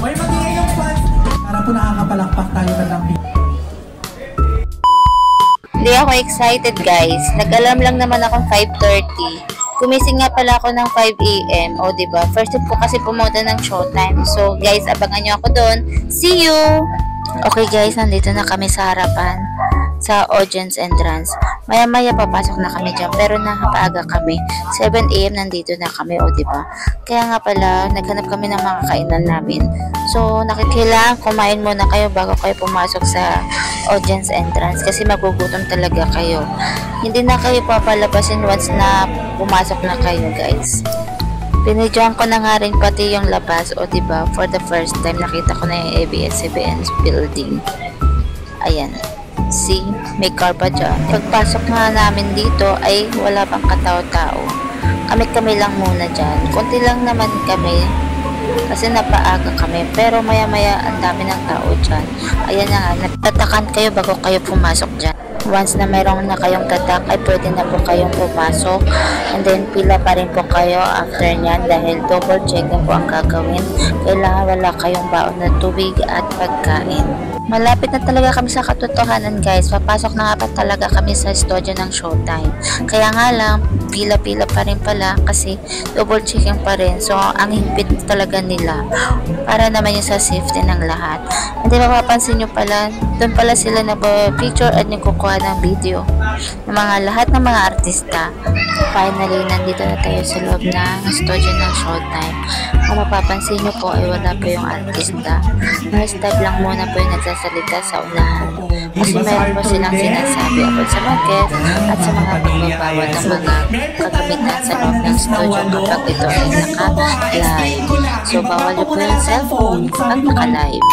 May magiging yung fans. Para po nakakapalakpak tayo ng Hindi ako excited guys. Nag-alarm lang naman akong 5:30. Gumising nga pala ako ng 5 AM. O diba? First time ko kasi pumunta ng showtime. So guys, abangan nyo ako doon. See you! Okay guys, nandito na kami sa harapan sa audience entrance. Maya-maya papasok na kami dyan, pero nakapaaga kami. 7 AM nandito na kami, o diba? Kaya nga pala, naghanap kami ng mga kainan namin. So, nakikailangan kumain muna kayo bago kayo pumasok sa audience entrance kasi magugutom talaga kayo. Hindi na kayo papalabasin once na pumasok na kayo, guys. Pinidyoan ko na nga rin pati yung labas, o diba? For the first time, nakita ko na yung ABS-CBN building. Ayan. See, may car pa dyan. Pagpasok nga namin dito ay wala pang katao-tao. Kami lang muna dyan. Kunti lang naman kami kasi napaaga kami. Pero maya-maya ang dami ng tao dyan. Ayan na nga, nagtatakan kayo bago kayo pumasok dyan. Once na mayroong na kayong tatak ay pwede na po kayong pumasok. And then pila pa rin po kayo after nyan dahil double check na po ang gagawin. Kailangan wala kayong baon na tubig at pagkain. Malapit na talaga kami sa katotohanan guys. Papasok na nga pa talaga kami sa studio ng showtime. Kaya nga lang, pila-pila pa rin pala kasi double checking pa rin. So, ang higpit talaga nila para naman yung sa safety ng lahat. Hindi mapapansin nyo pala, doon pala sila nag-picture at nagkukuha ng video ng mga lahat ng mga artista. Finally, nandito na tayo sa loob ng studio ng showtime. Kung mapapansin nyo po ay wala po yung artista. Mga staff lang muna po yung nagsasalita sa unahan. Kasi mayroon po silang sinasabi about sa mga guests at sa mga pagbabawal ng mga kagamitan sa loob ng studio kapag ito ay naka-live. So, bawal nyo po yung cellphone pag naka-live.